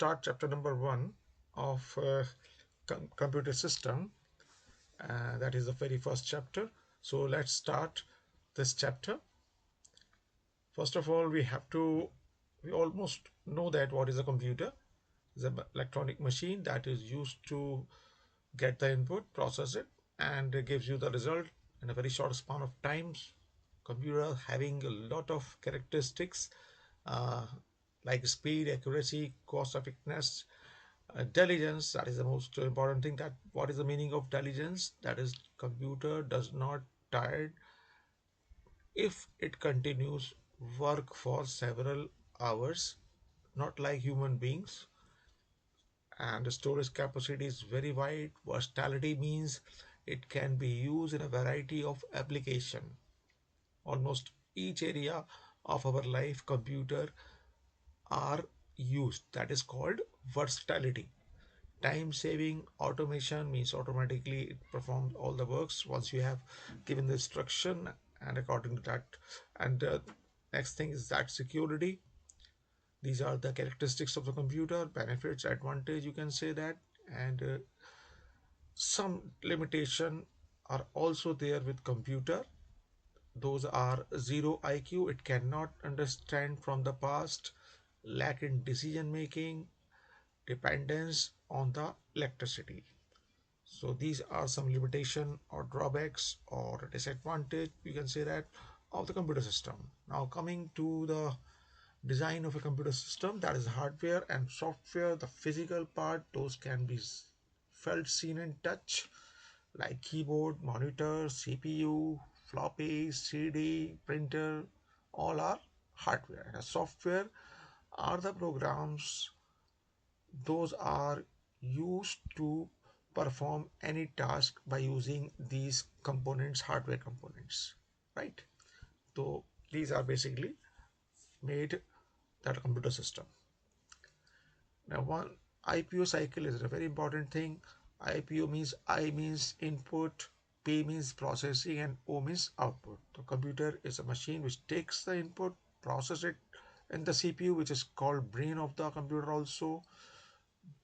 start chapter number 1 of computer system. That is the very first chapter. So let's start this chapter. First of all, we almost know that what is a computer. It's an electronic machine that is used to get the input, process it, and it gives you the result in a very short span of times. Computer having a lot of characteristics uh, like speed, accuracy, cost effectiveness, diligence. That is the most important thing. That what is the meaning of diligence? That is, computer does not tire if it continues work for several hours, not like human beings. And the storage capacity is very wide. Versatility means it can be used in a variety of application. Almost each area of our life computer are used. That is called versatility. Time saving automation means automatically it performs all the works once you have given the instruction and according to that. And next thing is that security. These are the characteristics of the computer, benefits, advantage, you can say that. And some limitation are also there with computer. Those are zero IQ, it cannot understand from the past, lack in decision making, dependence on the electricity. So these are some limitation or drawbacks or disadvantage, you can say that, of the computer system. Now coming to the design of a computer system, that is hardware and software. The physical part, those can be felt, seen and touch, like keyboard, monitor, CPU, floppy, CD, printer, all are hardware. And software are the programs, those are used to perform any task by using these components, hardware components, right? So these are basically made that computer system. Now one IPO cycle is a very important thing. IPO means I means input, P means processing, and O means output. The computer is a machine which takes the input, process it in the CPU, which is called brain of the computer also.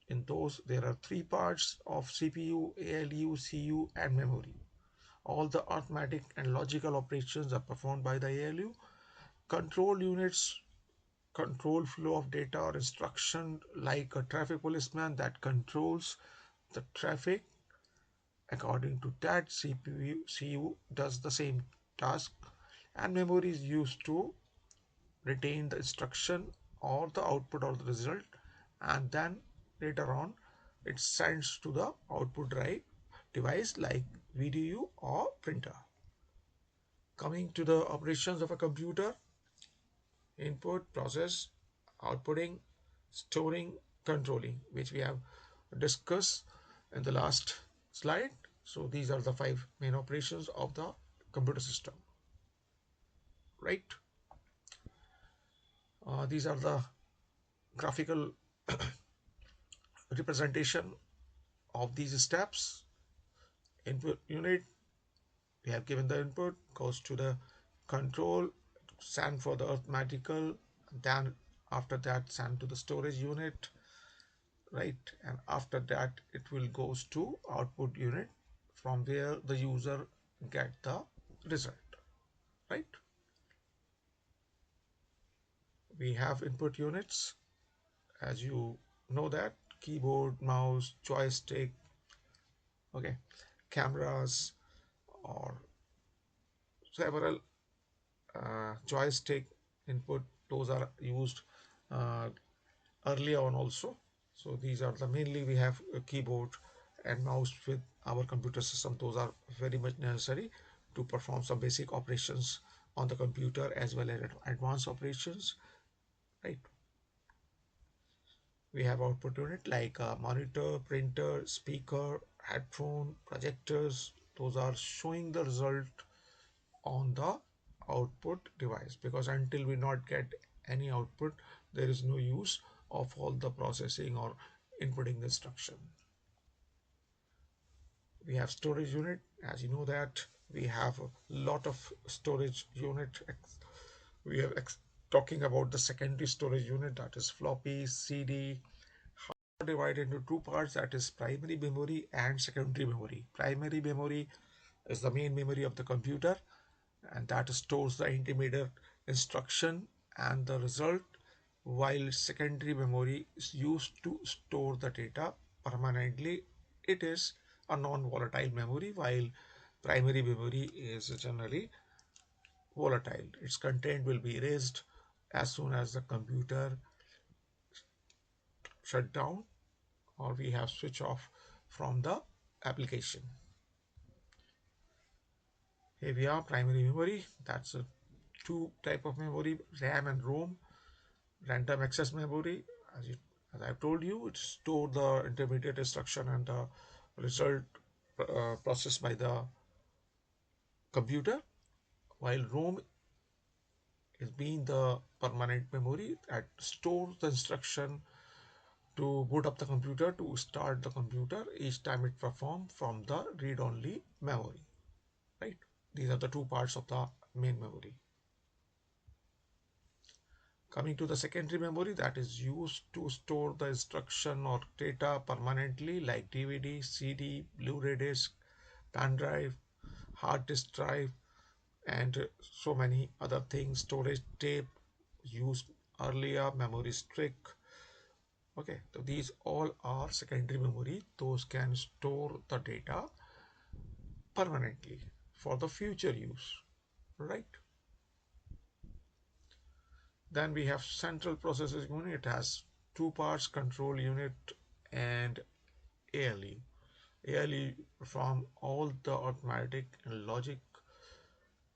In those, there are three parts of CPU: ALU, CU, and memory. All the arithmetic and logical operations are performed by the ALU. Control units control flow of data or instruction, like a traffic policeman that controls the traffic. According to that, CPU, CU does the same task, and memory is used to retain the instruction or the output or the result, and then later on it sends to the output drive device like VDU or printer. Coming to the operations of a computer: input, process, outputting, storing, controlling, which we have discussed in the last slide. So these are the five main operations of the computer system, right? These are the graphical representation of these steps. Input unit, we have given the input, goes to the control, send for the arithmetical, then after that send to the storage unit, right? And after that it will goes to output unit, from where the user get the result, right? We have input units, as you know, that keyboard, mouse, joystick, okay, cameras, or several joystick input, those are used uh, earlier on also. So these are the mainly we have a keyboard and mouse with our computer system. Those are very much necessary to perform some basic operations on the computer as well as advanced operations, right? We have output unit like monitor, printer, speaker, headphone, projectors. Those are showing the result on the output device, because until we not get any output, there is no use of all the processing or inputting the instruction. We have storage unit, as you know that we have a lot of storage unit. We are talking about the secondary storage unit, that is floppy, CD, divided into two parts, that is primary memory and secondary memory. Primary memory is the main memory of the computer, and that stores the intermediate instruction and the result, while secondary memory is used to store the data permanently. It is a non-volatile memory, while primary memory is generally volatile. Its content will be erased as soon as the computer shut down or we have switch off from the application. Here we are, primary memory. That's a two type of memory, RAM and ROM. Random access memory, as I've told you, it stores the intermediate instruction and the result processed by the computer, while ROM is being the permanent memory that stores the instruction to boot up the computer, to start the computer each time it performs from the read-only memory. Right? These are the two parts of the main memory. Coming to the secondary memory, that is used to store the instruction or data permanently, like DVD, CD, Blu-ray disc, pen drive, hard disk drive, and so many other things, storage tape used earlier, memory stick. Okay, so these all are secondary memory. Those can store the data permanently for the future use, right? Then we have central processing unit. It has two parts, control unit and ALU. ALU perform all the automatic and logic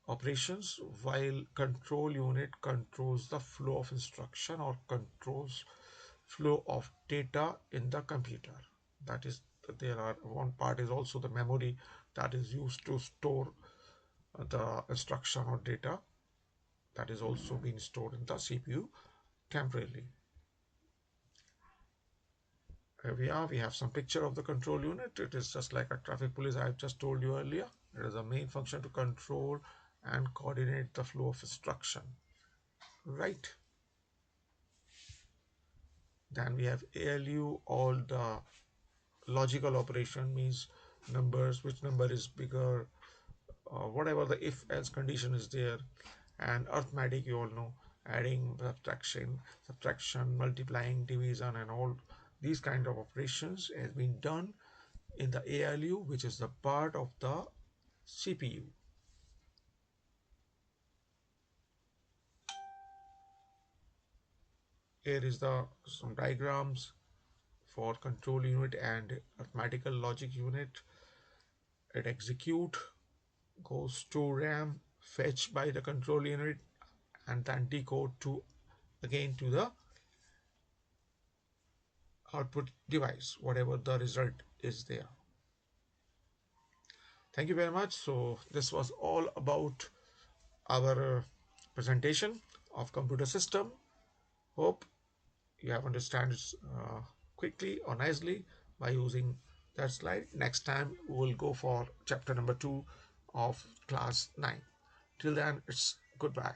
operations, while control unit controls the flow of instruction or controls flow of data in the computer. That is, there are one part is also the memory that is used to store the instruction or data that is also being stored in the CPU temporarily. Here we are, we have some picture of the control unit. It is just like a traffic police I have just told you earlier. It is a main function to control and coordinate the flow of instruction. Right. Then we have ALU, all the logical operation means numbers, which number is bigger, whatever the if else condition is there, and arithmetic, you all know, adding, subtraction, multiplying, division, and all these kind of operations has been done in the ALU, which is the part of the CPU. Here is the some diagrams for control unit and arithmetical logic unit. It execute, goes to RAM, fetch by the control unit, and then decode to again to the output device, whatever the result is there. Thank you very much. So this was all about our presentation of computer system. Hope you have understand it quickly or nicely by using that slide. Next time we will go for chapter number 2 of class 9. Till then, it's goodbye.